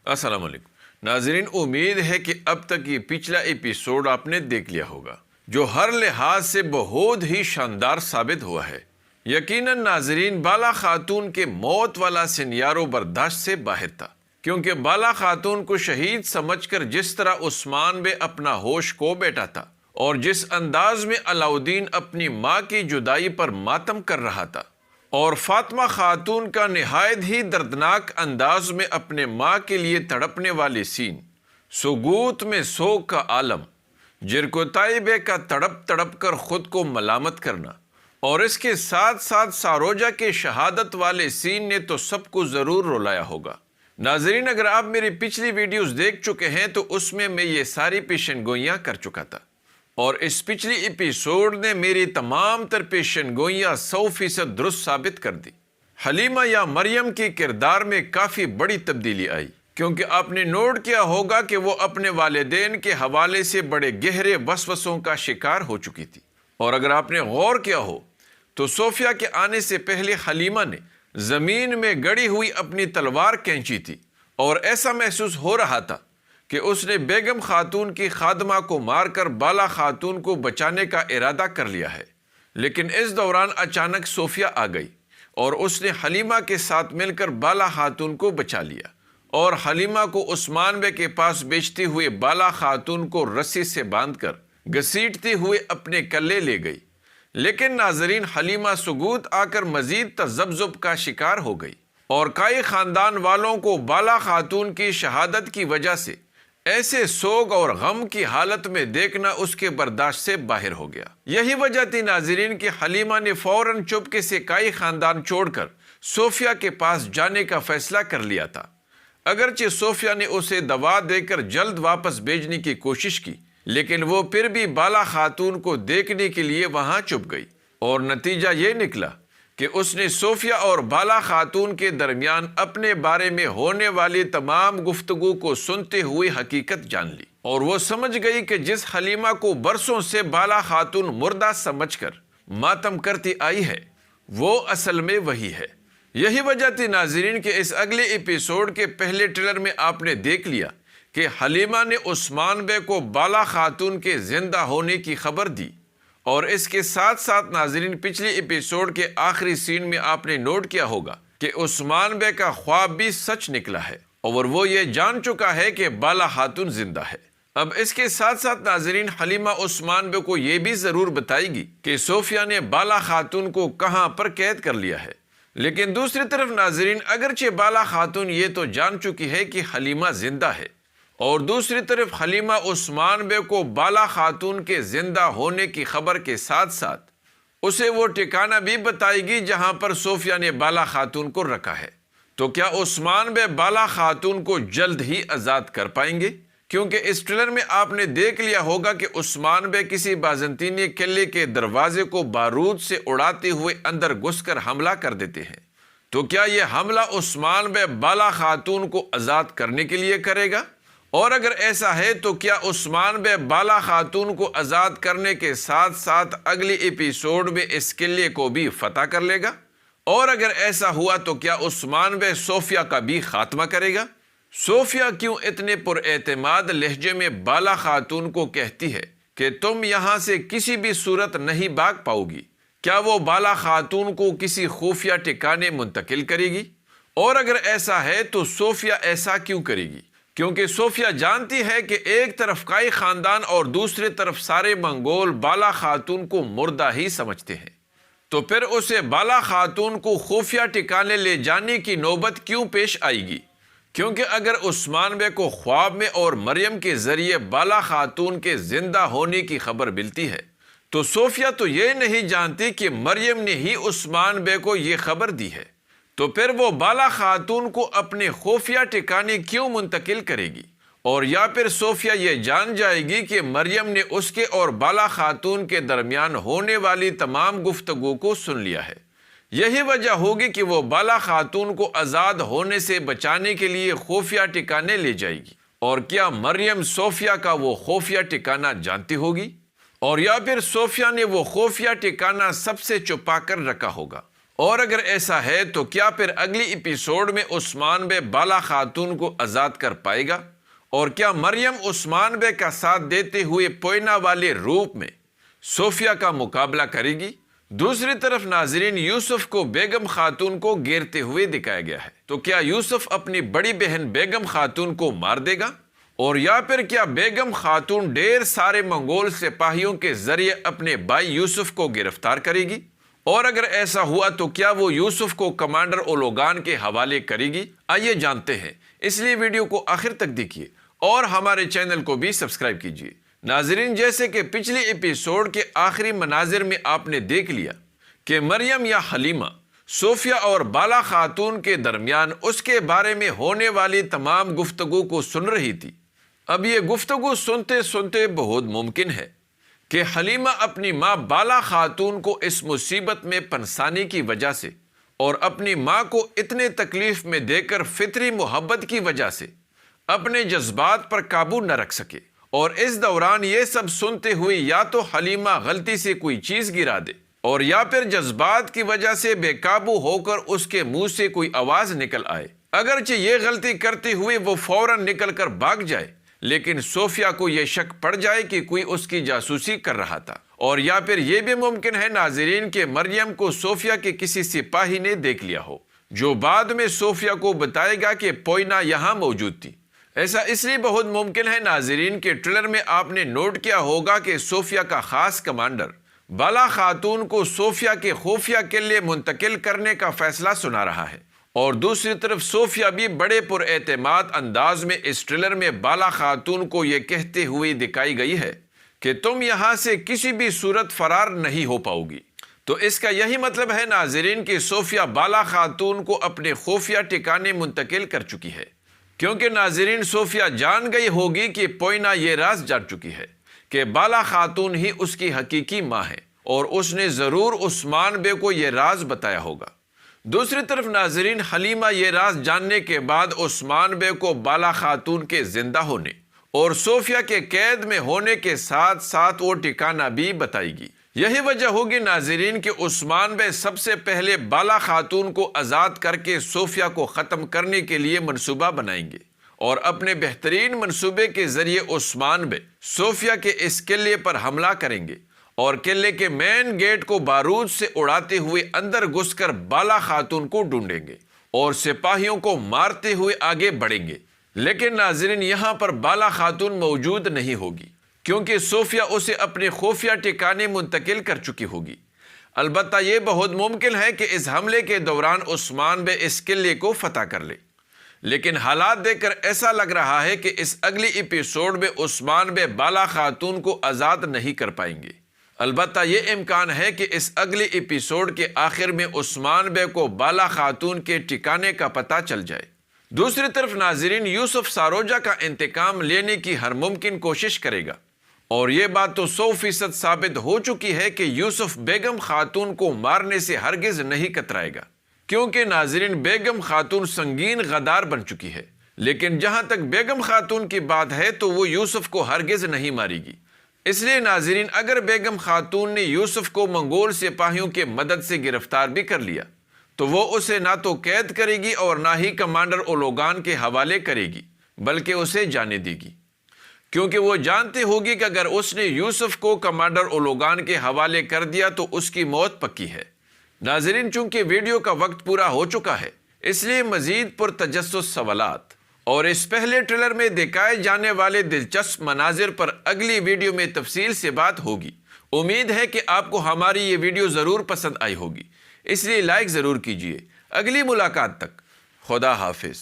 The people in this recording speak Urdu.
السلام علیکم ناظرین، امید ہے کہ اب تک یہ پچھلا ایپیسوڈ آپ نے دیکھ لیا ہوگا جو ہر لحاظ سے بہت ہی شاندار ثابت ہوا ہے۔ یقیناً ناظرین، بالا خاتون کے موت والا سینیارو برداشت سے باہر تھا، کیونکہ بالا خاتون کو شہید سمجھ کر جس طرح عثمان بے اپنا ہوش کھو بیٹھا تھا اور جس انداز میں علاؤدین اپنی ماں کی جدائی پر ماتم کر رہا تھا، اور فاطمہ خاتون کا نہایت ہی دردناک انداز میں اپنے ماں کے لیے تڑپنے والے سین، سکوت میں سوگ کا عالم، جرکوتائی بے کا تڑپ تڑپ کر خود کو ملامت کرنا، اور اس کے ساتھ ساتھ ساروجہ کے شہادت والے سین نے تو سب کو ضرور رلایا ہوگا۔ ناظرین، اگر آپ میری پچھلی ویڈیوز دیکھ چکے ہیں تو اس میں یہ ساری پیشن گوئیاں کر چکا تھا، اور اس پچھلی ایپیسوڈ نے میری تمام تر پیشن گوئیاں 100% درست ثابت کر دی۔ حلیمہ یا مریم کے کردار میں کافی بڑی تبدیلی آئی، کیونکہ آپ نے نوٹ کیا ہوگا کہ وہ اپنے والدین کے حوالے سے بڑے گہرے وسوسوں کا شکار ہو چکی تھی، اور اگر آپ نے غور کیا ہو تو صوفیہ کے آنے سے پہلے حلیمہ نے زمین میں گڑی ہوئی اپنی تلوار کھینچی تھی، اور ایسا محسوس ہو رہا تھا کہ اس نے بیگم خاتون کی خادمہ کو مار کر بالا خاتون کو بچانے کا ارادہ کر لیا ہے۔ لیکن اس دوران اچانک صوفیہ آ گئی اور اس نے حلیمہ کے ساتھ مل کر بالا خاتون کو بچا لیا، اور حلیمہ کو عثمان بے کے پاس بیچتے ہوئے بالا خاتون کو رسی سے باندھ کر گھسیٹتے ہوئے اپنے کلے لے گئی۔ لیکن ناظرین، حلیمہ سکوت آ کر مزید تذبذب کا شکار ہو گئی، اور کئی خاندان والوں کو بالا خاتون کی شہادت کی وجہ سے ایسے سوگ اور غم کی حالت میں دیکھنا اس کے برداشت سے باہر ہو گیا۔ یہی وجہ تھی ناظرین کہ حلیمہ نے فوراً چپکے سے کئی خاندان چھوڑ کر صوفیہ کے پاس جانے کا فیصلہ کر لیا تھا۔ اگرچہ صوفیہ نے اسے دوا دے کر جلد واپس بھیجنے کی کوشش کی، لیکن وہ پھر بھی بالا خاتون کو دیکھنے کے لیے وہاں چھپ گئی، اور نتیجہ یہ نکلا کہ اس نے صوفیہ اور بالا خاتون کے درمیان اپنے بارے میں ہونے والی تمام گفتگو کو سنتے ہوئے حقیقت جان لی، اور وہ سمجھ گئی کہ جس حلیمہ کو برسوں سے بالا خاتون مردہ سمجھ کر ماتم کرتی آئی ہے وہ اصل میں وہی ہے۔ یہی وجہ تھی ناظرین کہ اس اگلے ایپیسوڈ کے پہلے ٹریلر میں آپ نے دیکھ لیا کہ حلیمہ نے عثمان بے کو بالا خاتون کے زندہ ہونے کی خبر دی، اور اس کے ساتھ ساتھ ناظرین پچھلی ایپیسوڈ کے آخری سین میں آپ نے نوٹ کیا ہوگا کہ عثمان بے کا خواب بھی سچ نکلا ہے، اور وہ یہ جان چکا ہے کہ بالا خاتون زندہ ہے۔ اب اس کے ساتھ ساتھ ناظرین، حلیمہ عثمان بے کو یہ بھی ضرور بتائے گی کہ صوفیہ نے بالا خاتون کو کہاں پر قید کر لیا ہے۔ لیکن دوسری طرف ناظرین، اگرچہ بالا خاتون یہ تو جان چکی ہے کہ حلیمہ زندہ ہے، اور دوسری طرف حلیمہ عثمان بے کو بالا خاتون کے زندہ ہونے کی خبر کے ساتھ ساتھ اسے وہ ٹھکانہ بھی بتائے گی جہاں پر صوفیہ نے بالا خاتون کو رکھا ہے۔ تو کیا عثمان بے بالا خاتون کو جلد ہی آزاد کر پائیں گے؟ کیونکہ اس ٹریلر میں آپ نے دیکھ لیا ہوگا کہ عثمان بے کسی بازنطینی قلعے کے دروازے کو بارود سے اڑاتے ہوئے اندر گھس کر حملہ کر دیتے ہیں۔ تو کیا یہ حملہ عثمان بے بالا خاتون کو آزاد کرنے کے لیے کرے گا؟ اور اگر ایسا ہے تو کیا عثمان بے بالا خاتون کو آزاد کرنے کے ساتھ ساتھ اگلی ایپیسوڈ میں اس قلعے کو بھی فتح کر لے گا؟ اور اگر ایسا ہوا تو کیا عثمان بے صوفیہ کا بھی خاتمہ کرے گا؟ صوفیہ کیوں اتنے پر اعتماد لہجے میں بالا خاتون کو کہتی ہے کہ تم یہاں سے کسی بھی صورت نہیں بھاگ پاؤ گی؟ کیا وہ بالا خاتون کو کسی خفیہ ٹھکانے منتقل کرے گی؟ اور اگر ایسا ہے تو صوفیہ ایسا کیوں کرے گی؟ کیونکہ صوفیہ جانتی ہے کہ ایک طرف کئی خاندان اور دوسری طرف سارے منگول بالا خاتون کو مردہ ہی سمجھتے ہیں، تو پھر اسے بالا خاتون کو خفیہ ٹھکانے لے جانے کی نوبت کیوں پیش آئے گی؟ کیونکہ اگر عثمان بے کو خواب میں اور مریم کے ذریعے بالا خاتون کے زندہ ہونے کی خبر ملتی ہے تو صوفیہ تو یہ نہیں جانتی کہ مریم نے ہی عثمان بے کو یہ خبر دی ہے، تو پھر وہ بالا خاتون کو اپنے خفیہ ٹھکانے کیوں منتقل کرے گی؟ اور یا پھر صوفیہ یہ جان جائے گی کہ مریم نے اس کے اور بالا خاتون کے درمیان ہونے والی تمام گفتگو کو سن لیا ہے۔ یہی وجہ ہوگی کہ وہ بالا خاتون کو آزاد ہونے سے بچانے کے لیے خفیہ ٹھکانے لے جائے گی۔ اور کیا مریم صوفیہ کا وہ خفیہ ٹھکانہ جانتی ہوگی؟ اور یا پھر صوفیہ نے وہ خفیہ ٹھکانہ سب سے چھپا کر رکھا ہوگا اور اگر ایسا ہے تو کیا پھر اگلی ایپیسوڈ میں عثمان بے بالا خاتون کو آزاد کر پائے گا؟ اور کیا مریم عثمان بے کا ساتھ دیتے ہوئے پوئنا والے روپ میں صوفیہ کا مقابلہ کرے گی؟ دوسری طرف ناظرین، یوسف کو بیگم خاتون کو گھیرتے ہوئے دکھایا گیا ہے، تو کیا یوسف اپنی بڑی بہن بیگم خاتون کو مار دے گا؟ اور یا پھر کیا بیگم خاتون ڈھیر سارے منگول سپاہیوں کے ذریعے اپنے بھائی یوسف کو گرفتار کرے گی؟ اور اگر ایسا ہوا تو کیا وہ یوسف کو کمانڈر اولوگان کے حوالے کرے گی؟ آئیے جانتے ہیں، اس لیے ویڈیو کو آخر تک دیکھیے اور ہمارے چینل کو بھی سبسکرائب کیجیے۔ ناظرین، جیسے کہ پچھلے ایپیسوڈ کے آخری مناظر میں آپ نے دیکھ لیا کہ مریم یا حلیمہ صوفیہ اور بالا خاتون کے درمیان اس کے بارے میں ہونے والی تمام گفتگو کو سن رہی تھی۔ اب یہ گفتگو سنتے سنتے بہت ممکن ہے کہ حلیمہ اپنی ماں بالا خاتون کو اس مصیبت میں پنسانے کی وجہ سے اور اپنی ماں کو اتنے تکلیف میں دے کر فطری محبت کی وجہ سے اپنے جذبات پر قابو نہ رکھ سکے، اور اس دوران یہ سب سنتے ہوئے یا تو حلیمہ غلطی سے کوئی چیز گرا دے اور یا پھر جذبات کی وجہ سے بے قابو ہو کر اس کے منہ سے کوئی آواز نکل آئے۔ اگرچہ یہ غلطی کرتے ہوئے وہ فوراً نکل کر بھاگ جائے، لیکن صوفیہ کو یہ شک پڑ جائے کہ کوئی اس کی جاسوسی کر رہا تھا، اور یا پھر یہ بھی ممکن ہے ناظرین کہ مریم کو صوفیہ کے کسی سپاہی نے دیکھ لیا ہو، جو بعد میں صوفیہ کو بتائے گا کہ پوئنا یہاں موجود تھی۔ ایسا اس لیے بہت ممکن ہے ناظرین کہ ٹریلر میں آپ نے نوٹ کیا ہوگا کہ صوفیہ کا خاص کمانڈر بالا خاتون کو صوفیہ کے خفیہ قلعے منتقل کرنے کا فیصلہ سنا رہا ہے، اور دوسری طرف صوفیہ بھی بڑے پر اعتماد انداز میں اس ٹریلر میں بالا خاتون کو یہ کہتے ہوئے دکھائی گئی ہے کہ تم یہاں سے کسی بھی صورت فرار نہیں ہو پاؤ گی۔ تو اس کا یہی مطلب ہے ناظرین کہ صوفیہ بالا خاتون کو اپنے خفیہ ٹھکانے منتقل کر چکی ہے، کیونکہ ناظرین صوفیہ جان گئی ہوگی کہ پوئنا یہ راز جان چکی ہے کہ بالا خاتون ہی اس کی حقیقی ماں ہے، اور اس نے ضرور عثمان بے کو یہ راز بتایا ہوگا۔ دوسری طرف ناظرین، حلیمہ یہ راز جاننے کے بعد عثمان بے کو بالا خاتون کے زندہ ہونے اور صوفیہ کے قید میں ہونے کے ساتھ ساتھ وہ ٹھکانہ بھی بتائے گی۔ یہی وجہ ہوگی ناظرین کہ عثمان بے سب سے پہلے بالا خاتون کو آزاد کر کے صوفیہ کو ختم کرنے کے لیے منصوبہ بنائیں گے، اور اپنے بہترین منصوبے کے ذریعے عثمان بے صوفیہ کے اس قلعے پر حملہ کریں گے اور قلعے کے مین گیٹ کو بارود سے اڑاتے ہوئے اندر گھس کر بالا خاتون کو ڈھونڈیں گے اور سپاہیوں کو مارتے ہوئے آگے بڑھیں گے۔ لیکن ناظرین، یہاں پر بالا خاتون موجود نہیں ہوگی، کیونکہ صوفیہ اسے اپنے خفیہ ٹھکانے منتقل کر چکی ہوگی۔ البتہ یہ بہت ممکن ہے کہ اس حملے کے دوران عثمان بے اس قلعے کو فتح کر لے، لیکن حالات دیکھ کر ایسا لگ رہا ہے کہ اس اگلی ایپیسوڈ میں عثمان بے بالا خاتون کو آزاد نہیں کر پائیں گے۔ البتہ یہ امکان ہے کہ اس اگلی ایپیسوڈ کے آخر میں عثمان بے کو بالا خاتون کے ٹھکانے کا پتہ چل جائے۔ دوسری طرف ناظرین، یوسف ساروجہ کا انتقام لینے کی ہر ممکن کوشش کرے گا، اور یہ بات تو 100% ثابت ہو چکی ہے کہ یوسف بیگم خاتون کو مارنے سے ہرگز نہیں کترائے گا، کیونکہ ناظرین بیگم خاتون سنگین غدار بن چکی ہے۔ لیکن جہاں تک بیگم خاتون کی بات ہے تو وہ یوسف کو ہرگز نہیں مارے گی۔ اس لیے ناظرین، اگر بیگم خاتون نے یوسف کو منگول سپاہیوں کے مدد سے گرفتار بھی کر لیا تو وہ اسے نہ تو قید کرے گی اور نہ ہی کمانڈر اولوگان کے حوالے کرے گی، بلکہ اسے جانے دے گی، کیونکہ وہ جانتی ہوگی کہ اگر اس نے یوسف کو کمانڈر اولوگان کے حوالے کر دیا تو اس کی موت پکی ہے۔ ناظرین، چونکہ ویڈیو کا وقت پورا ہو چکا ہے، اس لیے مزید پرتجسس سوالات اور اس پہلے ٹریلر میں دکھائے جانے والے دلچسپ مناظر پر اگلی ویڈیو میں تفصیل سے بات ہوگی۔ امید ہے کہ آپ کو ہماری یہ ویڈیو ضرور پسند آئی ہوگی، اس لیے لائک ضرور کیجیے۔ اگلی ملاقات تک خدا حافظ۔